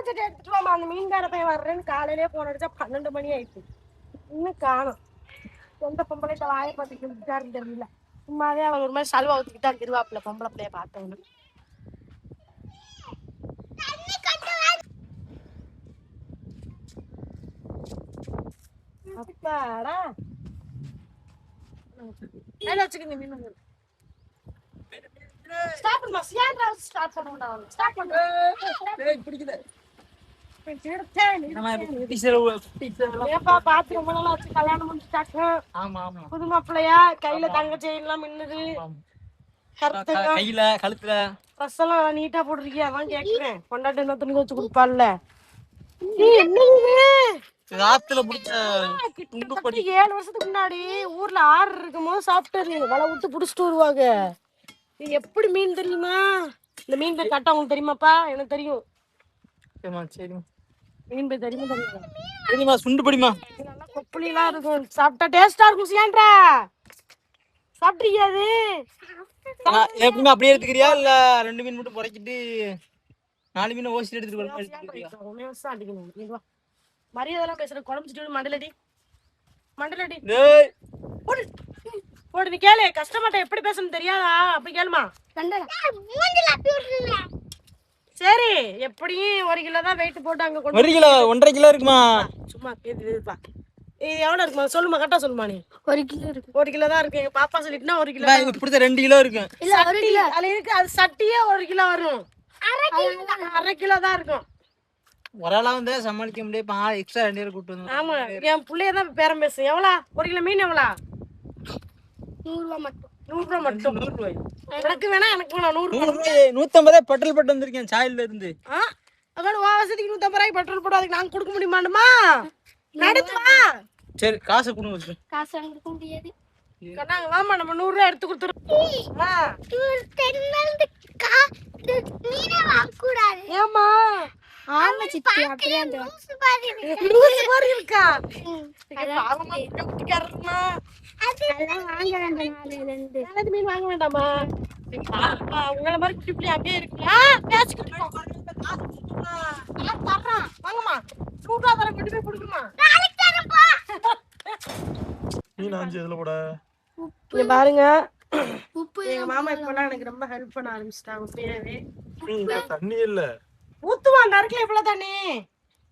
சட்டி எடுத்துட்டு வாமா, அந்த மீன்கார பையன் வர்றேன்னு காலையிலே போன் அடிச்சா 12 மணி ஆயிடுச்சு. இன்னும் காணும். எந்த பொம்பளை வாயை பார்த்துக்கிட்டு தெரியல. சும்மாவே அவர் ஒரு மாதிரி சலுவா ஊத்திக்கிட்டு தான் திருவாப்புல பொம்பளை பிள்ளைய பார்த்தவங்க. அப்பாடா வச்சுக்கோங்க மீன் வந்து ஸ்டார்ட் பண்ணுமா சியாண்டா ஸ்டார்ட் பண்ண ஸ்டார்ட் பண்ணுங்க பிடிக்குது புது மாப்பிள்ளையா கையில தங்க செயின்லாம் மின்னுது கையில கழுத்துல ட்ரெஸ் எல்லாம் நீட்டா போட்டிருக்கியா அதான் கேக்குறேன். கொண்டாட்டி என்ன துணி வச்சு கொடுப்பாள்ல. 7 வருஷத்துக்கு முன்னாடி ஊர்ல ஆறு இருக்கும் போது சாப்பிட்டாரு. வலை விட்டு புடிச்சிட்டு வருவாங்க. எப்படி மீன் தெரியுமா? இந்த மீன் பேர் கட்ட உங்களுக்கு தெரியுமாப்பா? எனக்கு தெரியும். மீன் பேர் தெரியுமா? தெரியுமா? சுண்டு படிமா நல்லா கொப்பளிலாம் இருக்கும். சாப்பிட்டா டேஸ்டா இருக்கும். சியாண்டா சாப்பிட்றியா? அது எப்படிமா அப்படியே எடுத்துக்கிறியா இல்ல 2 மீன் மட்டும் பொறைக்கிட்டு 4 மீன் ஓசிட்டு எடுத்துட்டு மரியாதை பேசுற குழம்பு மண்டலடி மண்டலடி போடு. நீ கேளு, கஷ்டமாட்ட எப்படி பேசணும் தெரியாதா? அப்படி கேளுமா. சரி, எப்படியும் 1 கிலோ தான் வெயிட் போட்டு அங்க கொண்டு 1 கிலோ 1.5 கிலோ இருக்குமா? சும்மா இதுப்பா. இது எவ்வளவு இருக்குமா? சொல்லுமா, கரெக்டா சொல்லுமா. நீ 1 கிலோ இருக்கு. 1 கிலோ தான் இருக்கு. எங்க பாப்பா சொல்லிட்டுனா 1 கிலோ. இப்படி 2 கிலோ இருக்கு. இல்ல 1 கிலோ அதுல இருக்கு. அது சட்டியே 1 கிலோ வரும். 1/2 கிலோ தான் இருக்கும். ஒரு ஆளா வந்து சமாளிக்க முடியாது. எக்ஸ்ட்ரா 2 பேர் கூட்டு வந்து. ஆமா, என் புள்ளைய தான் பேரம் பேசு. எவ்வளவு 1 கிலோ மீன் எவ்வளவு? 100 ரூபாய் மட்டும். 100 ரூபாய் மட்டும். 100 ரூபாய். எனக்கு வேணா, எனக்கு வேணா 100 ரூபாய். 150 பெட்ரோல் போட்டு வந்திருக்கேன் சாயில்ல இருந்து. அதான் வாசத்துக்கு 150 ரூபாய் பெட்ரோல் போட்டு அதுக்கு நாங்க கொடுக்க முடியுமாண்டமா? நடத்துவா. சரி, காசு கொடுங்க. காசு வாங்க கொடுக்க முடியாது. கண்ணாங்க வாமா, நம்ம 100 ரூபாய் எடுத்து கொடுத்துறோம். நீனே வாங்க கூடாது. ஏமா? ஆமா சித்தி, அப்படியே அந்த லூஸ் மாதிரி இருக்கா? பாவமா குட்டிக்காரமா. அதெல்லாம் வாங்க வேண்டாம். 4 மீன் வாங்க வேண்டாமா? உங்கள மாதிரி குட்டி குட்டி அங்கே இருக்குயா? பேசிக்கிட்டு தர்றான். வாங்கம்மா, 100 ரூபாய் தர கொண்டு போய் கொடுக்குமா? நாளைக்கு தரப்பா. மீன் ஆஞ்சி எதுல போட? இங்க பாருங்க, எங்க மாமா இப்பெல்லாம் எனக்கு ரொம்ப ஹெல்ப் பண்ண ஆரம்பிச்சிட்டாங்க. உண்மையாவே தண்ணி இல்ல ஊத்துவான் நறுக்கல. இவ்வளவு தண்ணி.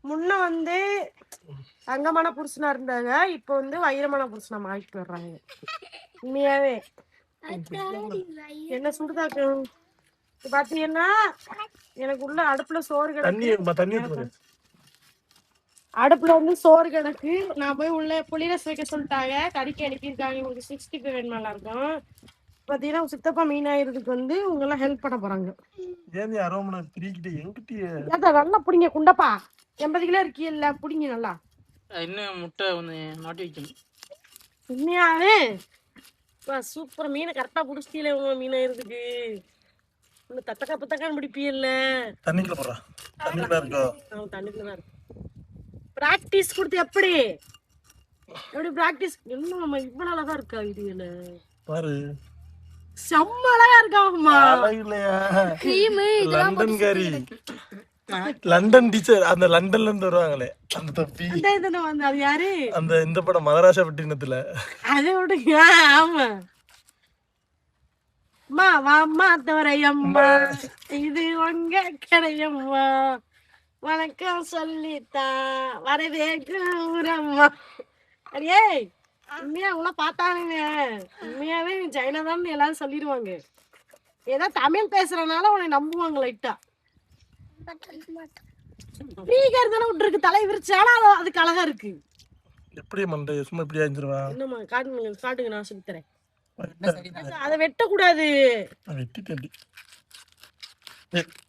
முன்ன வந்து தங்கமான புருஷனா இருந்தாங்க, இப்ப வந்து வைரமான புருஷனா மாறிட்டு வர்றாங்க. உண்மையாவே என்ன சுடுதாக்கும் பாத்தீங்கன்னா, எனக்கு உள்ள அடுப்புல சோறு கிடக்கு. அடுப்புல வந்து சோறு கிடக்கு. நான் போய் உள்ள புளிரஸ் வைக்க சொல்லிட்டாங்க. கறிக்கு அனுப்பியிருக்காங்க. உங்களுக்கு 65 வேணுமாலாம் இருக்கும். பாத்தீங்கன்னா சித்தப்பா மீனாயிரத்துக்கு வந்து உங்க எல்லாம் ஹெல்ப் பண்ண போறாங்க. நல்லா புடிங்க குண்டப்பா. 80 கிலோ இருக்கீல்ல, புடிங்க நல்லா. இன்னும் முட்டை மாட்டி வைக்கணும். உண்மையாவே சூப்பர் மீனை கரெக்டா புடிச்சிட்டீங்களே உங்க மீனாயிரத்துக்கு. இன்னும் தத்தக்கா புத்தக்கான்னு பிடிப்பீல்ல. தண்ணிக்குள்ள போடுறா. தண்ணிக்குள்ள இருக்கு. பிராக்டிஸ் கொடுத்து எப்படி பிராக்டிஸ்? இன்னும் நம்ம இவ்வளவு அழகா இருக்கா வீடியோல பாரு. செம்ம அழகா இருக்காமா. லண்டன் காரி, லண்டன் டீச்சர். அந்த லண்டன்ல இருந்து வருவாங்களே அந்த தொப்பி. அது யாரு? அந்த இந்த படம் மகாராஷ்டிரப்பட்டினத்துல. அதை விடுங்க. ஆமா, அம்மா வாம்மா தவரையம்மா, இது உங்க கடையம்மா, வணக்கம் சொல்லித்தான் வரவேற்கிறம்மா. அடியே உண்மையா உங்களை பார்த்தானுங்க. உண்மையாவே நீ சைனா தான் எல்லாரும் சொல்லிடுவாங்க. ஏதோ தமிழ் பேசுறதுனால உன்னை நம்புவாங்க லைட்டா. ஸ்பீக்கர் தானே விட்டுருக்கு, தலை விரிச்சாலும் அதுக்கு அழகா இருக்கு. எப்படி மண்டை சும்மா இப்படி ஆஞ்சிருவா? என்னம்மா காட்டுங்க, காட்டுங்க, நான் சொல்லி தரேன். அதை வெட்டக்கூடாது. வெட்டிட்டு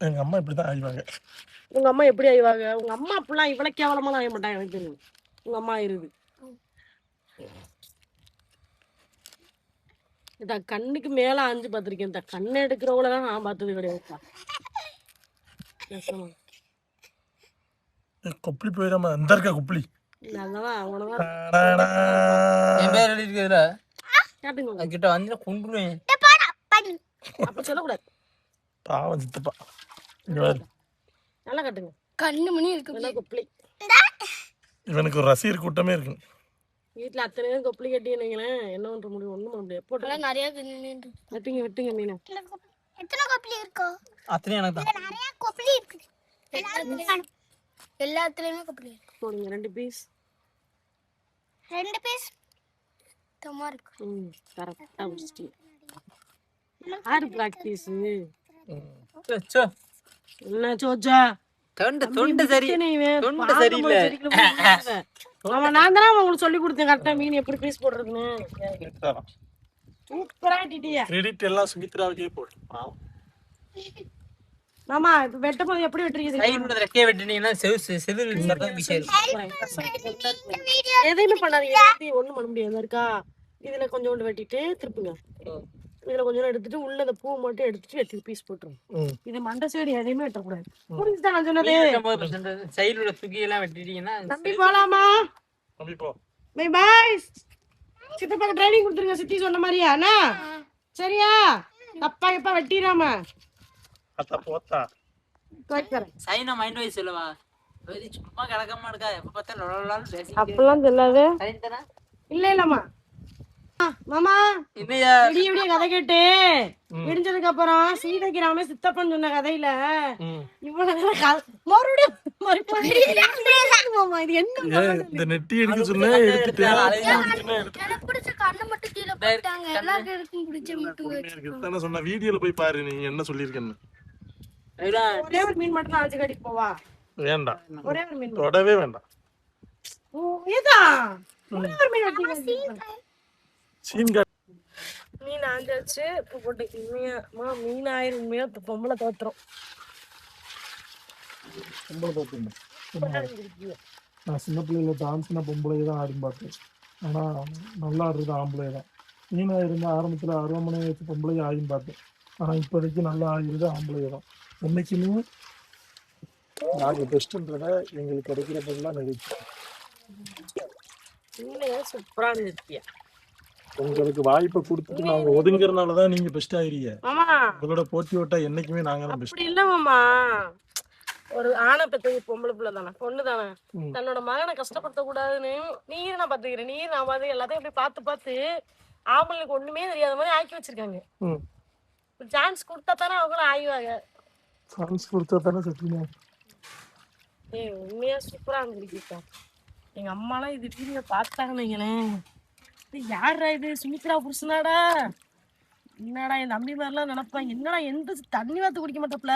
எங்க அம்மா இப்படிதான் ஆயிவாங்க. உங்க அம்மா எப்படி ஆயிவாங்க? உங்க அம்மா அப்படிலாம் இவ்வளவு கேவலமா ஆய மாட்டாங்க. எனக்கு தெரியும் உங்க அம்மா ஆயிருது. இந்த கண்ணுக்கு மேல ஆஞ்சு பார்த்திருக்கேன். இந்த கண்ணை எடுக்கிறவங்களதான் நான் பார்த்தது கிடையாது. கொப்பளி போயிடாம அந்த இருக்கா கொப்பளி. அதனால கிட்ட வந்து கொண்டுருவேன். அப்ப சொல்லக்கூடாது. பாவம் சித்தப்பா. நல்லா கட்டுங்க. கண்ணு மணி இருக்கு கொப்பளி. இவனுக்கு ஒரு ரசிகர் கூட்டமே இருக்கு. வீட்டுல அத்தனை கொப்பளி கட்டினீங்களேன், என்ன பண்ற முடியும்? ஒண்ணும் பண்ண முடியாது. போட்டு நிறைய வெட்டுங்க மீனா. எத்தனை கொப்பளி இருக்கோ? அத்தனை எனக்கு தான். நிறைய கொப்பளி இருக்கு. எல்லாத்துலயுமே கொப்பளி இருக்கு. போடுங்க 2 பீஸ். 2 பீஸ் தம்மா இருக்கு. கரெக்டா முடிச்சிட்டீங்க. ஆறு பிராக்டிஸ். சோ என்ன சோச்சா? தொண்டை சரியில்லை. ஆமா, நான் தானே உங்களுக்கு சொல்லி கொடுத்தேன் கரெக்டா மீன் எப்படி பீஸ் போடுறதுன்னு. சூப்பரா டிடியா. கிரெடிட் எல்லாம் சுமித்ராவுக்கே போடு. மாமா இப்ப வெட்டும் போது எப்படி வெட்டுறீங்க? சைடுல ரெக்கைய வெட்டினீங்கன்னா செதில் சத்தம் பீஸ் எதையுமே பண்ணாதீங்க. ஒண்ணும் பண்ண முடியாது. இருக்கா இதுல கொஞ்சோண்டு வெட்டிட்டு திருப்புங்க. இதுல கொஞ்சம் எடுத்துட்டு உள்ள அந்த பூ மட்டும் எடுத்துட்டு வெட்டி பீஸ் போட்டுரும். இது மண்டை சைடு எதையுமே வெட்டக்கூடாது. புரிஞ்சுதான் நான் சொன்னது? சைடுல தூக்கி எல்லாம் வெட்டிட்டீங்கன்னா தம்பி போலாமா? தம்பி போ. By by. சித்தப்பாக்கு ட்ரைனிங் கொடுத்துருங்க சித்தி சொன்ன மாதிரியா அண்ணா? சரியா? தப்பா எப்ப வெட்டிராம. அத்த போத்தா. சைனா மைண்ட் வைஸ் சொல்லவா? சும்மா கிடக்காம இருக்கா, எப்ப பார்த்தா லொலலான்னு பேசி. அப்பெல்லாம் சொல்லாது. சரிதானா? இல்லம்மா. மாமா என்னையா விடிய கதை கேட்டு விடிஞ்சதுக்கு அப்புறம் சீதைக்கு சித்தப்பன் சொன்ன கதையில இவ்வளவு மறுபடியும் இது என்ன இந்த நெட்டி எடுக்க சொன்னா எடுத்துட்டேன். சொன்ன வீடியோல போய் பாரு நீ என்ன சொல்லிருக்கேன்னு. ஒரே ஒரு மீன் மட்டும் அழைச்சு கட்டிட்டு போவா. வேண்டாம், ஒரே ஒரு மீன் தொடவே வேண்டாம். ஒரே ஒரு மீன் வெட்டி மீன் ஆஞ்சாச்சு. போட்டு மீன் ஆயிரம் உண்மையா பொம்பளை தோத்துரும். நான் சின்ன பிள்ளைல டான்ஸ்னா பொம்பளை தான் ஆடி பார்த்தேன். ஆனா நல்லா ஆடுறது ஆம்பளை தான். மீனா இருந்த ஆரம்பத்துல அருவமனை வச்சு பொம்பளை ஆடி பார்த்தேன். ஆனா இப்போதைக்கு நல்லா ஆகிறது ஆம்பளை தான். என்னைக்குமே நாங்கள் பெஸ்ட்ன்றத எங்களுக்கு கிடைக்கிற பொருளாக நினைச்சு சூப்பரா இருப்பியா. உங்களுக்கு வாய்ப்பை கொடுத்துட்டு நாங்க ஒதுங்குறதுனாலதான் நீங்க பெஸ்ட் ஆகிறீங்க. உங்களோட போட்டி ஓட்டா என்னைக்குமே நாங்க தான் பெஸ்ட். இல்ல மாமா, ஒரு ஆணை பெற்ற பொம்பளை பிள்ளை தானே, பொண்ணு தானே, தன்னோட மகனை கஷ்டப்படுத்த கூடாதுன்னு நீர் நான் பாத்துக்கிறேன், நீர் நான் பாத்து எல்லாத்தையும் அப்படி பார்த்து பார்த்து ஆம்பளைக்கு ஒண்ணுமே தெரியாத மாதிரி ஆக்கி வச்சிருக்காங்க. சான்ஸ் கொடுத்தா தானே அவங்களும் ஆய்வாங்க. சான்ஸ் கொடுத்தா தானே சத்தியமா. உண்மையா சூப்பரா இருந்துருக்கா. எங்க அம்மாலாம் இது வீடியோ பார்த்தாங்கன்னு வைங்களேன், யாரா இது சுமித்ரா புருஷனாடா, என்னடா என் தம்பி மாதிரிலாம் நினைப்பாங்க, என்னடா எந்த தண்ணி வாத்து குடிக்க மாட்டப்பல.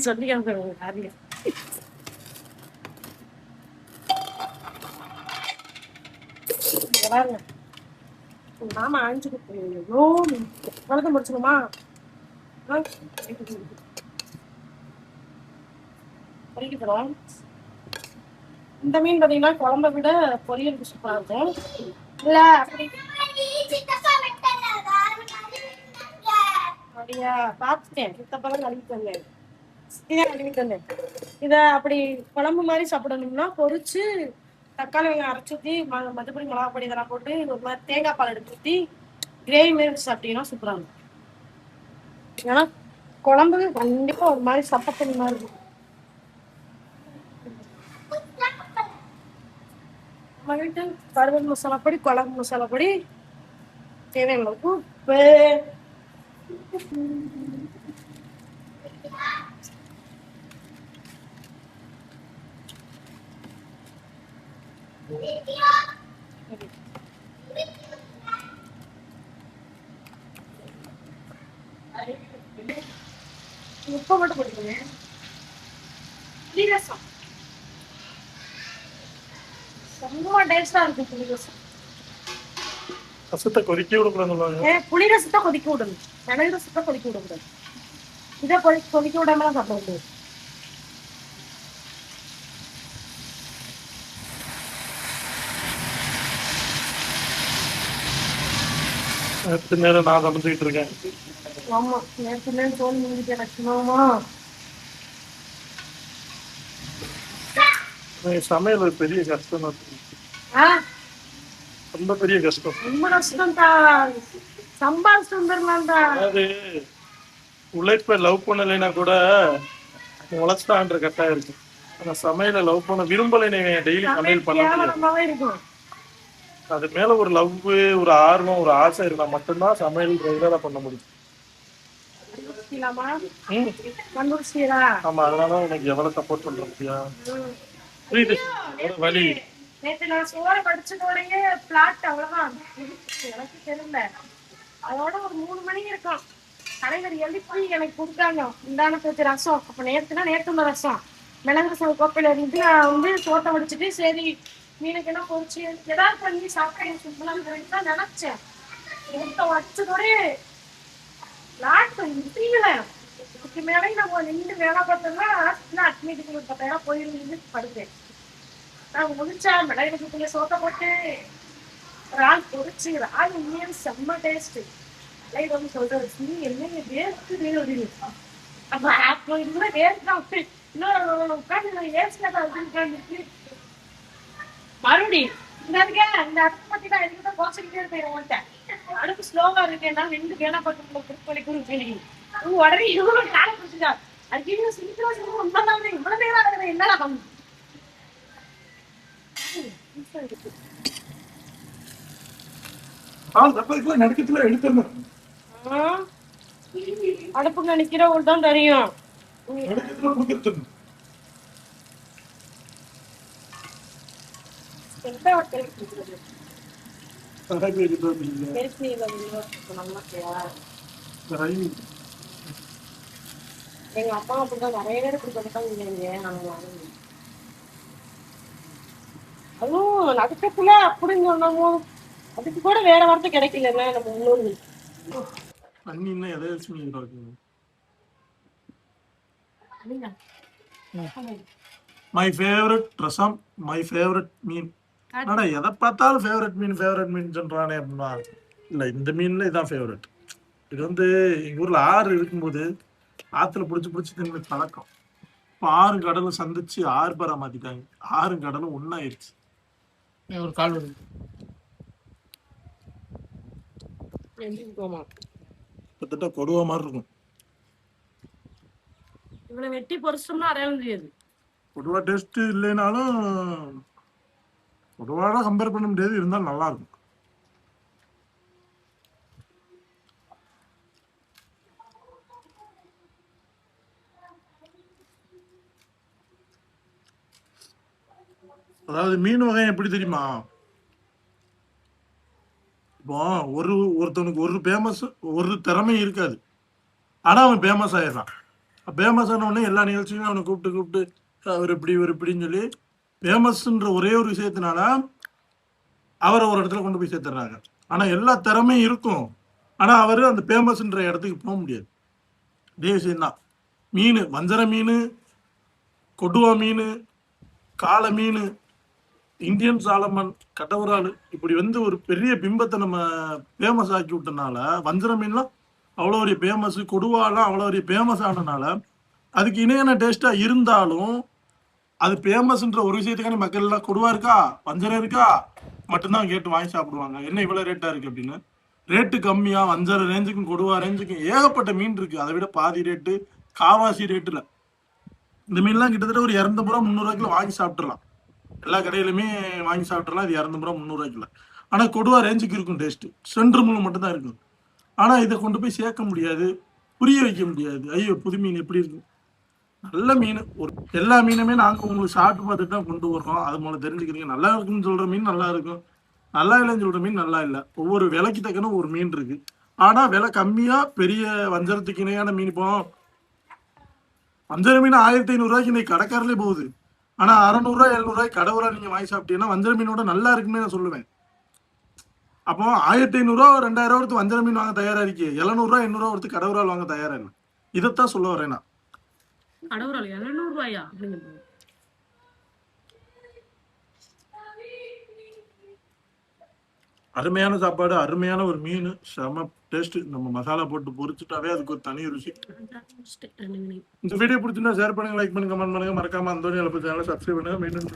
சொல்லி காரியம் மாமா ஆஞ்சுக்கு வளர்த்து முடிச்சுக்கோமா. இந்த மீன் பாத்தீங்கன்னா குழம்ப விட பொரியலுக்கு சூப்பரா இருக்கும். இல்ல அப்படியா பாத்துட்டேன், சித்தப்பெல்லாம் கழுவிட்டு இத அப்படி குழம்பு மாதிரி சாப்பிடணும்னா பொரிச்சு தக்காளி வெங்காயம் அரைச்சி ஊற்றி மஞ்சப்பொடி மிளகாப்பொடி இதெல்லாம் போட்டு ஒரு மாதிரி தேங்காய் பால் எடுத்து ஊற்றி கிரேவி மாதிரி சாப்பிட்டீங்கன்னா சூப்பராக இருக்கும். ஏன்னா குழம்பு கண்டிப்பாக ஒரு மாதிரி சப்பத்தண்ணி மாதிரி இருக்கும். நம்ம வீட்டு வறுவல் மசாலா பொடி, குழம்பு மசாலா பொடி, தேவையான உப்பு, உப்பு மட்டும் போட்டுக்கோங்க. புளிரசம் ரொம்ப டேஸ்டா இருக்கும். புளிரசம் ரசத்தை கொதிக்க விடக்கூடாது. புளிரசத்தை கொதிக்க விடணும், மிளகு ரசத்தை கொதிக்க விடக்கூடாது. இதை கொதிக்க விடாம சாப்பிட முடியாது. நேற்று நேரம் நான் சமைச்சுக்கிட்டு இருக்கேன். ஆமா, நேற்று நேரம் தோல் முடிஞ்சேன் லட்சுமாமா. சமையல் ஒரு பெரிய கஷ்டம். ரொம்ப பெரிய கஷ்டம். ரொம்ப கஷ்டம்தான். சம்பாதிச்சு வந்துடலாம்டா. அதாவது உழைப்ப லவ் பண்ணலைன்னா கூட உழைச்சான்ற கட்டாயம் இருக்கு. ஆனா சமையல லவ் பண்ண விரும்பலைன்னு டெய்லி சமையல் பண்ண முடியாது. கேவலமாவே இருக்கும். அது மேல ஒரு லவ், ஒரு ஆர்வம், ஒரு ஆசை இருந்தா மட்டும்தான் சமையல் ரெகுலரா பண்ண முடியும். கண்டுபிடிச்சீங்களா? ஆமா, அதனால உனக்கு எவ்வளவு சப்போர்ட் பண்ற முடியா? புரியுது வழி. நேத்து நான் சோறு படிச்சதோடய பிளாட் அவ்வளவுதான். எனக்கு தெரியல. அதோட ஒரு 3 மணி இருக்கும். தலைவர் எழுப்பி எனக்கு கொடுத்தாங்க இந்தான பேச்சு ரசம். அப்ப நேத்துள்ள ரசம் மிளகு ரசம் கோப்பையில இருந்து நான் வந்து சோட்டை வடிச்சிட்டு சரி மீனுக்கு என்ன பொறிச்சு ஏதாவது பண்ணி சாப்பிட்டு சும்பலான்னு தான் நினைச்சேன். வச்சதோட லாட்டு முடியல. இதுக்கு மேலே நம்ம நின்று வேலை பார்த்தோம்னா அட்மிட்டுக்கு 10,000 போயிருந்து படுத்தேன். நான் முடிச்சா மிளகு சோட்டை போட்டு ரால் பொறிச்சு ரால் உண்மையான செம்ம டேஸ்ட். வந்து சொல்றது நீ என்ன வேர்க்குது அப்படின்னு. அப்ப அப்போ இதுல வேர்க்கு இன்னும் உட்காந்து வேஸ்ட் மறுபடியும் இந்த அடுப்பு பத்தி தான் எதுக்கு தான் கோச்சிக்கிட்டே இருப்பேன். அடுப்பு ஸ்லோவா இருக்கேன்னா 2 வேலை பார்த்து உடனே இவ்வளவு காலை பிடிச்சிட்டா. அதுக்கு சீக்கிரம் உண்மைதான் இவ்வளவு நேரம் ஆகுது என்னடா பண்ணு. நடுக்கத்துல எடுத்துடணும். அடுப்புங்க நிக்கிறவங்களுக்கு தான் தெரியும். எங்க அப்பா அப்படிதான் நிறைய பேர் இப்படி பண்ணிட்டாங்க. அதுவும் நடுக்கத்துல அப்படின்னு சொன்னோமோ அதுக்கு கூட வேற வார்த்தை கிடைக்கல. நம்ம முன்னோர்கள் my favourite rasam, my favourite மீன். ஆனா எதை பார்த்தாலும் ஃபேவரட் மீன் சொல்றானே அப்படின்னா இல்ல, இந்த மீன்ல இதான் ஃபேவரட். இது வந்து எங்க ஊர்ல ஆறு இருக்கும்போது ஆத்துல புடிச்சு தின்னு பழக்கம். இப்போ 6 கடலும் சந்திச்சு 6 பேரா மாத்திட்டாங்க. 6 கடலும் ஒன்னாயிருச்சு. ஒரு கால் வருது. கிட்டத்தட்ட கொடுவா மாதிரி இருக்கும். இவ்வளவு வெட்டி பொரிச்சோம்னா அரையாள முடியாது. கொடுவா டேஸ்ட் இல்லைனாலும் கொடுவாட கம்பேர் பண்ண முடியாது, இருந்தாலும் நல்லா இருக்கும். அதாவது மீன் வகை எப்படி தெரியுமா? இப்போ ஒருத்தனுக்கு ஒரு திறமை இருக்காது, ஆனா அவன் ஃபேமஸ் ஆயிடுறான். ஃபேமஸ் ஆன உடனே எல்லா நிகழ்ச்சியும் அவனை கூப்பிட்டு அவர் இப்படின்னு சொல்லி ஃபேமஸ்ன்ற ஒரே ஒரு விஷயத்தினால அவரை ஒரு இடத்துல கொண்டு போய் சேர்த்துறாங்க. ஆனா எல்லா திறமையும் இருக்கும், ஆனா அவரு அந்த ஃபேமஸ்ன்ற இடத்துக்கு போக முடியாது. இதே விஷயம்தான். மீன், வஞ்சர மீன், கொடுவா மீன், காளை மீன், இந்தியன் சாலமன், கடவுரால், இப்படி வந்து ஒரு பெரிய பிம்பத்தை நம்ம ஃபேமஸ் ஆக்கி விட்டனால வஞ்சர மீன்லாம் அவ்வளோ ஒரு ஃபேமஸ், கொடுவாலாம் அவ்வளோ ஒரு ஃபேமஸ் ஆனனால அதுக்கு இணையான டேஸ்டா இருந்தாலும் அது ஃபேமஸ்ன்ற ஒரு விஷயத்துக்கான மக்கள் எல்லாம் கொடுவா இருக்கா வஞ்சரம் இருக்கா மட்டும்தான் கேட்டு வாங்கி சாப்பிடுவாங்க. என்ன இவ்வளவு ரேட்டா இருக்கு அப்படின்னு. ரேட்டு கம்மியா வஞ்சர ரேஞ்சுக்கும் கொடுவா ரேஞ்சுக்கும் ஏகப்பட்ட மீன் இருக்கு. அதை விட பாதி ரேட்டு காவாசி ரேட்டுல இந்த மீன்லாம் கிட்டத்தட்ட ஒரு 200 ரூபா 300 ரூபாய்க்குள்ள வாங்கி சாப்பிட்டுலாம். எல்லா கடையிலுமே வாங்கி சாப்பிட்றலாம். இது 200 ரூபா 300 ரூபாய்க்குள்ள. ஆனா கொடுவா ரேஞ்சுக்கு இருக்கும் டேஸ்ட். சென்ட்ரு முள் மட்டும் தான் இருக்கும். ஆனா இதை கொண்டு போய் சேர்க்க முடியாது, புரிய வைக்க முடியாது. ஐயோ புது மீன் எப்படி இருக்கு, நல்ல மீன். எல்லா மீனுமே நாங்க உங்களுக்கு சாப்பிட்டு பார்த்துட்டு தான் கொண்டு வர்றோம். அது மூலம் தெரிஞ்சுக்கிறீங்க. நல்லா இருக்குன்னு சொல்ற மீன் நல்லா இருக்கும், நல்லா இல்லைன்னு சொல்ற மீன் நல்லா இல்லை. ஒவ்வொரு விலைக்கு தக்கன ஒரு மீன் இருக்கு. ஆனா விலை கம்மியா பெரிய வஞ்சரத்துக்கு இணையான மீன். இப்போ வஞ்சர மீன் 1500 ரூபாய்க்கு இன்னைக்கு கடைக்காரலே போகுது. ஆனா 600 ரூபாய் 700 ரூபாய்க்கு கடவுரா நீங்க வாங்கி சாப்பிட்டீங்கன்னா வஞ்சர மீனோட நல்லா இருக்குமே நான் சொல்லுவேன். அப்போ 1500 ரூபா 2000 ரூபா கொடுத்து வஞ்சர மீன் வாங்க தயாரா இருக்கு, 700 ரூபா 800 ரூபா கொடுத்து கடவுரால் வாங்க தயாரா இல்லை. இதைத்தான் சொல்ல வரேன் நான். கடவுரால் 700 ரூபாயா? அருமையான சாப்பாடு, அருமையான ஒரு மீன், செம டேஸ்ட். நம்ம மசாலா போட்டு பொரிச்சுட்டாவே அதுக்கு ஒரு தனி ருசி. இந்த வீடியோ பிடிச்சிருந்தா ஷேர் பண்ணுங்க, லைக் பண்ணுங்க, கமெண்ட் பண்ணுங்க. மறக்காம அந்தோனி சேனலை சப்ஸ்கிரைப் பண்ணுங்க. மீண்டும்